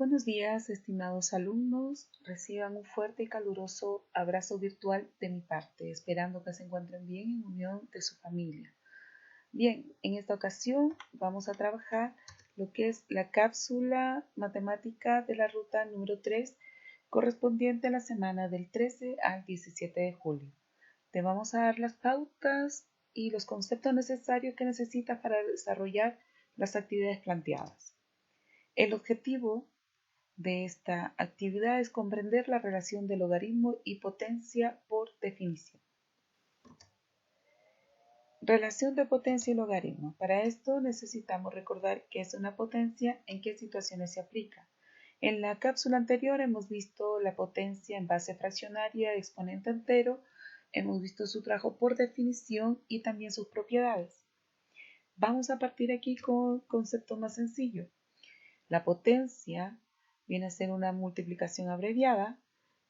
Buenos días, estimados alumnos. Reciban un fuerte y caluroso abrazo virtual de mi parte, esperando que se encuentren bien en unión de su familia. Bien, en esta ocasión vamos a trabajar lo que es la cápsula matemática de la ruta número 3, correspondiente a la semana del 13 al 17 de julio. Te vamos a dar las pautas y los conceptos necesarios que necesitas para desarrollar las actividades planteadas. El objetivo de esta actividad es comprender la relación de logaritmo y potencia por definición. Relación de potencia y logaritmo. Para esto necesitamos recordar qué es una potencia, en qué situaciones se aplica. En la cápsula anterior hemos visto la potencia en base fraccionaria, exponente entero, hemos visto su trabajo por definición y también sus propiedades. Vamos a partir aquí con el concepto más sencillo. La potencia viene a ser una multiplicación abreviada,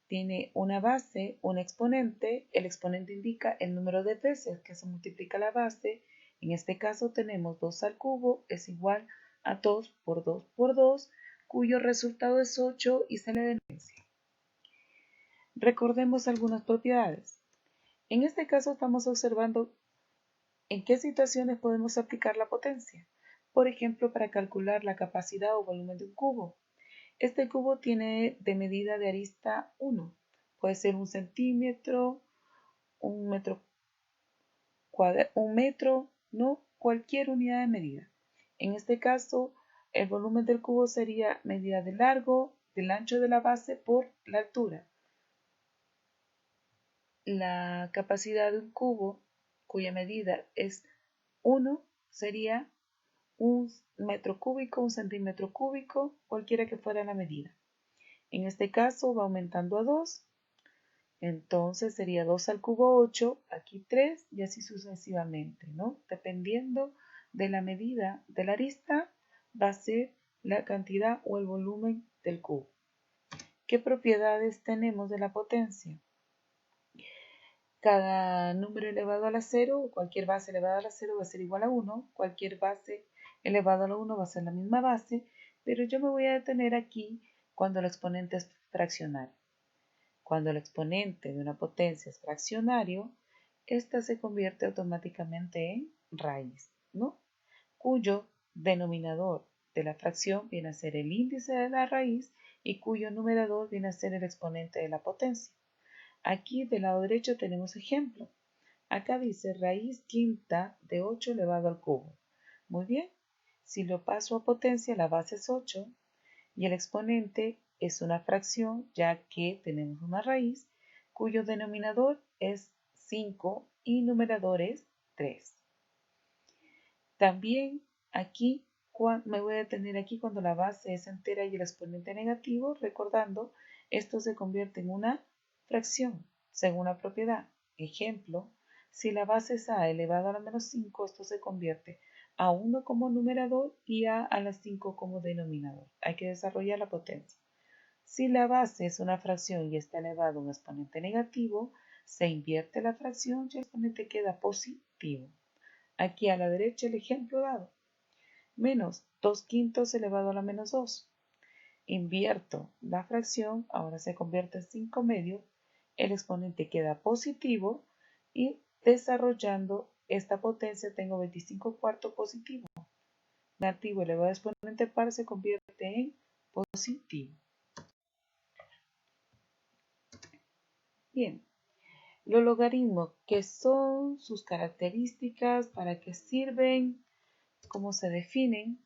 tiene una base, un exponente, el exponente indica el número de veces que se multiplica la base, en este caso tenemos 2 al cubo es igual a 2 por 2 por 2, cuyo resultado es 8 y se le denuncia. Recordemos algunas propiedades. En este caso estamos observando en qué situaciones podemos aplicar la potencia. Por ejemplo, para calcular la capacidad o volumen de un cubo. Este cubo tiene de medida de arista 1. Puede ser 1 centímetro, un metro, no cualquier unidad de medida. En este caso, el volumen del cubo sería medida de largo, del ancho de la base por la altura. La capacidad de un cubo, cuya medida es 1, sería 1 metro cúbico, 1 centímetro cúbico, cualquiera que fuera la medida. En este caso va aumentando a 2, entonces sería 2 al cubo 8, aquí 3 y así sucesivamente, ¿no? Dependiendo de la medida de la arista, va a ser la cantidad o el volumen del cubo. ¿Qué propiedades tenemos de la potencia? Cada número elevado a la 0, o cualquier base elevada a la 0 va a ser igual a 1, cualquier base elevado a la 1 va a ser la misma base, pero yo me voy a detener aquí cuando el exponente es fraccionario. Cuando el exponente de una potencia es fraccionario, ésta se convierte automáticamente en raíz, ¿no? Cuyo denominador de la fracción viene a ser el índice de la raíz y cuyo numerador viene a ser el exponente de la potencia. Aquí del lado derecho tenemos ejemplo. Acá dice raíz quinta de 8 elevado al cubo. Muy bien, si lo paso a potencia, la base es 8 y el exponente es una fracción, ya que tenemos una raíz cuyo denominador es 5 y numerador es 3. También aquí me voy a detener aquí cuando la base es entera y el exponente negativo, recordando, esto se convierte en una fracción según la propiedad. Ejemplo, si la base es a elevado a la menos 5, esto se convierte a 1 como numerador y a la 5 como denominador. Hay que desarrollar la potencia. Si la base es una fracción y está elevado a un exponente negativo, se invierte la fracción y el exponente queda positivo. Aquí a la derecha el ejemplo dado. Menos 2 quintos elevado a la menos 2. Invierto la fracción, ahora se convierte en 5 medios, el exponente queda positivo y desarrollando esta potencia tengo 25 cuartos positivo. Negativo elevado a exponente par se convierte en positivo. Bien, los logaritmos, ¿qué son? Sus características, para qué sirven, cómo se definen.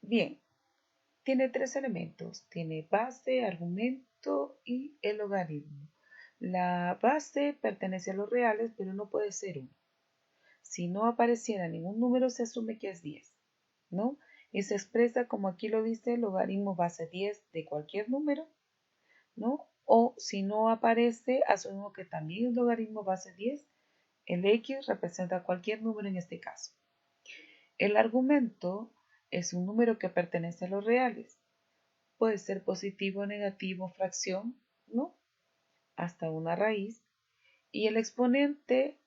Bien, tiene 3 elementos, tiene base, argumento y el logaritmo. La base pertenece a los reales, pero no puede ser 1. Si no apareciera ningún número, se asume que es 10, ¿no? Y se expresa como aquí lo dice, logaritmo base 10 de cualquier número, ¿no? O si no aparece, asumimos que también es logaritmo base 10. El X representa cualquier número en este caso. El argumento es un número que pertenece a los reales. Puede ser positivo, negativo, fracción, ¿no? Hasta una raíz. Y el exponente,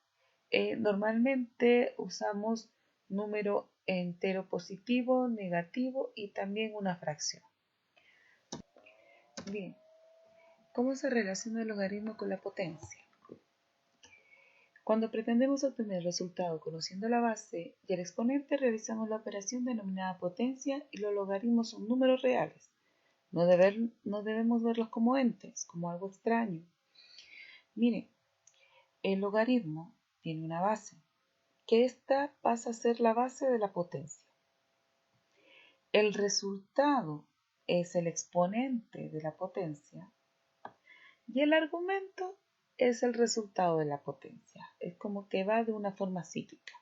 normalmente usamos número entero positivo, negativo y también una fracción. Bien, ¿cómo se relaciona el logaritmo con la potencia? Cuando pretendemos obtener el resultado conociendo la base y el exponente, realizamos la operación denominada potencia y los logaritmos son números reales. No debemos verlos como entes, como algo extraño. Miren, el logaritmo tiene una base, que esta pasa a ser la base de la potencia. El resultado es el exponente de la potencia y el argumento es el resultado de la potencia. Es como que va de una forma cíclica.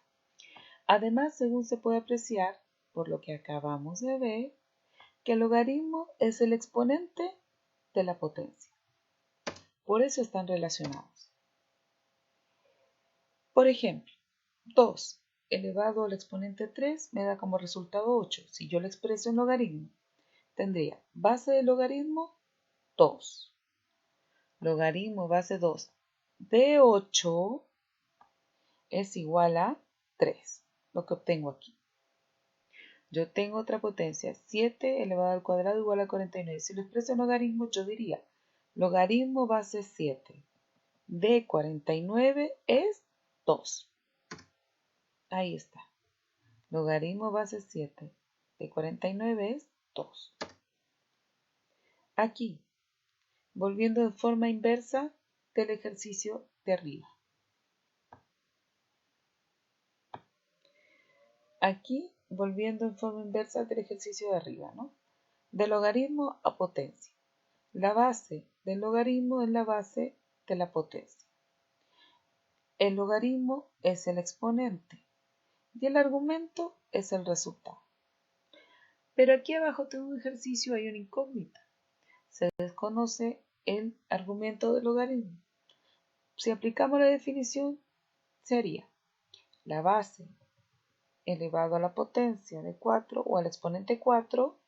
Además, según se puede apreciar, por lo que acabamos de ver, que el logaritmo es el exponente de la potencia. Por eso están relacionados. Por ejemplo, 2 elevado al exponente 3 me da como resultado 8. Si yo lo expreso en logaritmo, tendría base del logaritmo 2. Logaritmo base 2 de 8 es igual a 3, lo que obtengo aquí. Yo tengo otra potencia, 7 elevado al cuadrado igual a 49. Si lo expreso en logaritmo, yo diría logaritmo base 7 de 49 es 2. Ahí está. Logaritmo base 7 de 49 es 2. Aquí, volviendo en forma inversa del ejercicio de arriba. Aquí, volviendo en forma inversa del ejercicio de arriba, ¿no? De logaritmo a potencia. La base del logaritmo es la base de la potencia. El logaritmo es el exponente y el argumento es el resultado. Pero aquí abajo tengo un ejercicio, hay una incógnita. Se desconoce el argumento del logaritmo. Si aplicamos la definición, sería la base elevado a la potencia de 4 o al exponente 4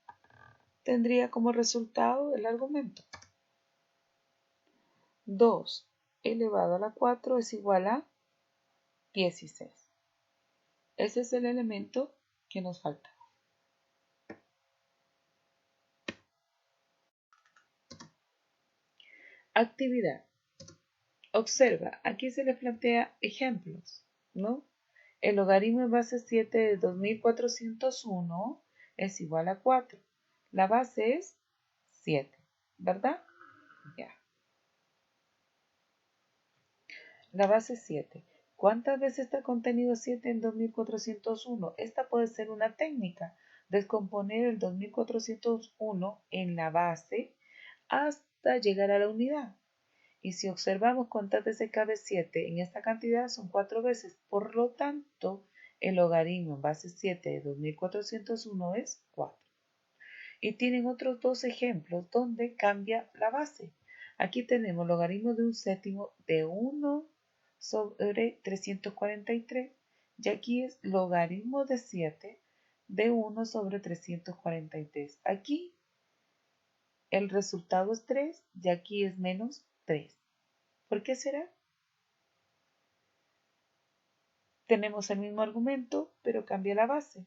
tendría como resultado el argumento. 2 elevado a la 4 es igual a 16. Ese es el elemento que nos falta. Actividad. Observa, aquí se le plantea ejemplos, ¿no? El logaritmo en base 7 de 2401 es igual a 4. La base es 7, ¿verdad? Ya. La base es 7. ¿Cuántas veces está contenido 7 en 2401? Esta puede ser una técnica. Descomponer el 2401 en la base hasta llegar a la unidad. Y si observamos cuántas veces cabe 7 en esta cantidad, son 4 veces. Por lo tanto, el logaritmo en base 7 de 2401 es 4. Y tienen otros dos ejemplos donde cambia la base. Aquí tenemos logaritmo de un séptimo de 1 sobre 343. Y aquí es logaritmo de 7 de 1 sobre 343. Aquí el resultado es 3 y aquí es menos 3. ¿Por qué será? Tenemos el mismo argumento, pero cambia la base.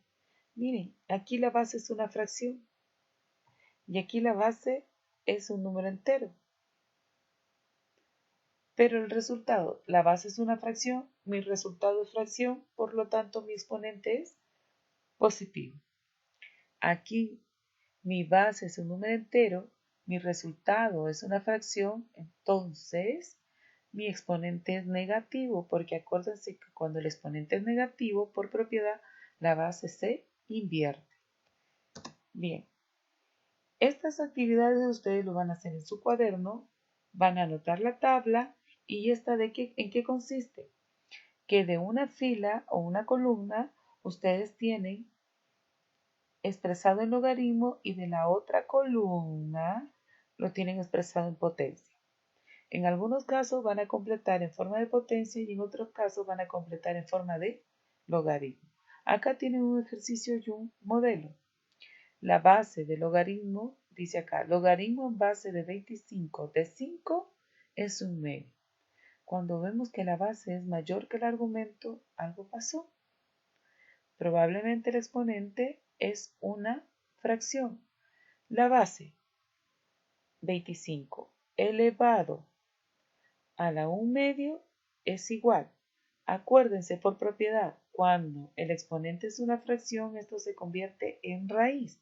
Miren, aquí la base es una fracción y aquí la base es un número entero. Pero el resultado, la base es una fracción, mi resultado es fracción, por lo tanto mi exponente es positivo. Aquí mi base es un número entero, mi resultado es una fracción, entonces mi exponente es negativo, porque acuérdense que cuando el exponente es negativo, por propiedad, la base se invierte. Bien, estas actividades ustedes lo van a hacer en su cuaderno, van a anotar la tabla y esta ¿en qué consiste? Que de una fila o una columna ustedes tienen expresado en logaritmo y de la otra columna lo tienen expresado en potencia. En algunos casos van a completar en forma de potencia y en otros casos van a completar en forma de logaritmo. Acá tienen un ejercicio y un modelo. La base del logaritmo, dice acá, logaritmo en base de 25 de 5 es un medio. Cuando vemos que la base es mayor que el argumento, algo pasó. Probablemente el exponente es una fracción. La base, 25 elevado a la 1/2 es igual. Acuérdense por propiedad, cuando el exponente es una fracción, esto se convierte en raíz.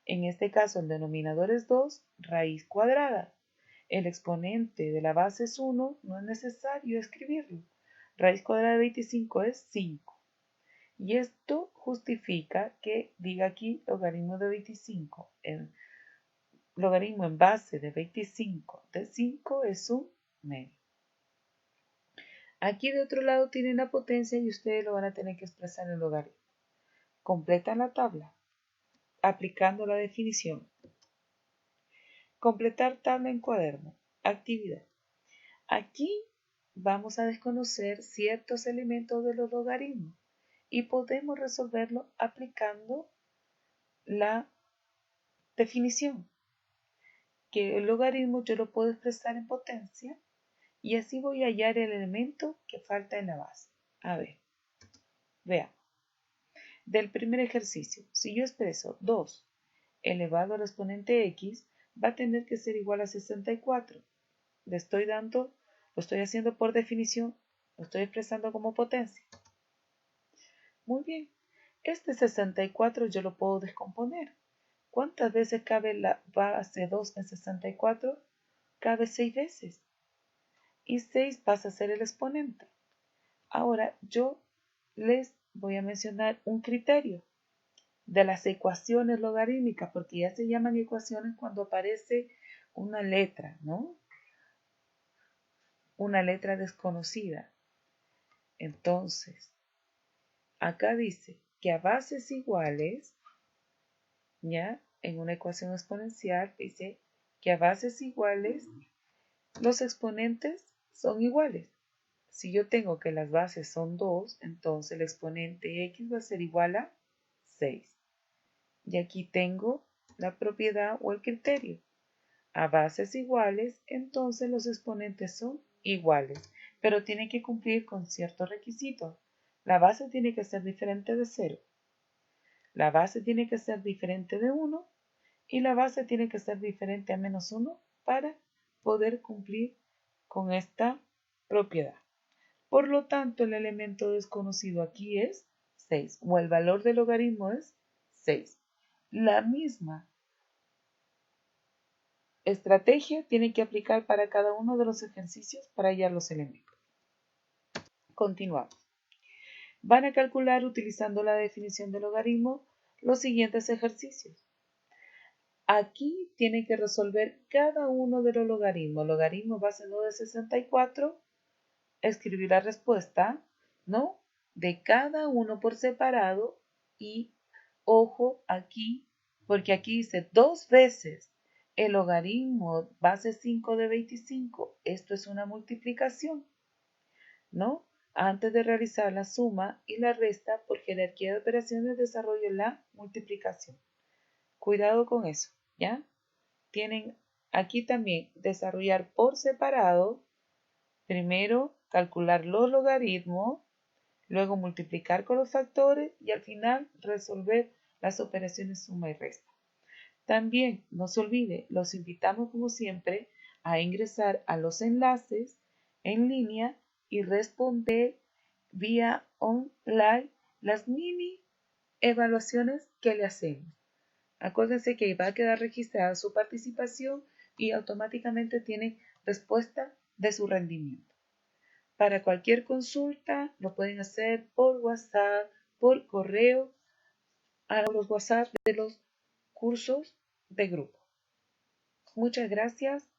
En este caso el denominador es 2, raíz cuadrada. El exponente de la base es 1, no es necesario escribirlo. Raíz cuadrada de 25 es 5. Y esto justifica que diga aquí logaritmo de 25. El logaritmo en base de 25 de 5 es 1/2. Aquí de otro lado tienen la potencia y ustedes lo van a tener que expresar en logaritmo. Completan la tabla aplicando la definición. Completar tabla en cuaderno. Actividad. Aquí vamos a desconocer ciertos elementos de los logaritmos y podemos resolverlo aplicando la definición. Que el logaritmo yo lo puedo expresar en potencia y así voy a hallar el elemento que falta en la base. A ver, veamos. Del primer ejercicio, si yo expreso 2 elevado al exponente x, va a tener que ser igual a 64. Lo estoy haciendo por definición, lo estoy expresando como potencia. Muy bien, este 64 yo lo puedo descomponer. ¿Cuántas veces cabe la base 2 en 64? Cabe 6 veces. Y 6 pasa a ser el exponente. Ahora yo les voy a mencionar un criterio de las ecuaciones logarítmicas, porque ya se llaman ecuaciones cuando aparece una letra, ¿no? Una letra desconocida. Entonces, acá dice que a bases iguales, ya, en una ecuación exponencial, dice que a bases iguales los exponentes son iguales. Si yo tengo que las bases son 2, entonces el exponente x va a ser igual a 6. Y aquí tengo la propiedad o el criterio. A bases iguales, entonces los exponentes son iguales, pero tienen que cumplir con ciertos requisitos. La base tiene que ser diferente de 0. La base tiene que ser diferente de 1 y la base tiene que ser diferente a menos 1 para poder cumplir con esta propiedad. Por lo tanto, el elemento desconocido aquí es 6, o el valor del logaritmo es 6. La misma estrategia tiene que aplicar para cada uno de los ejercicios para hallar los elementos. Continuamos. Van a calcular utilizando la definición de logaritmo los siguientes ejercicios. Aquí tienen que resolver cada uno de los logaritmos. Logaritmo base 2 de 64. Escribir la respuesta, ¿no? De cada uno por separado y ojo aquí, porque aquí dice 2 veces el logaritmo base 5 de 25. Esto es una multiplicación, ¿no? Antes de realizar la suma y la resta por jerarquía de operaciones desarrollo la multiplicación. Cuidado con eso, ¿ya? Tienen aquí también desarrollar por separado. Primero, calcular los logaritmos, luego multiplicar con los factores y al final resolver las operaciones suma y resta. También, no se olvide, los invitamos como siempre a ingresar a los enlaces en línea y responder vía online las mini evaluaciones que le hacemos. Acuérdense que va a quedar registrada su participación y automáticamente tiene respuesta de su rendimiento. Para cualquier consulta lo pueden hacer por WhatsApp, por correo, a los WhatsApp de los cursos de grupo. Muchas gracias.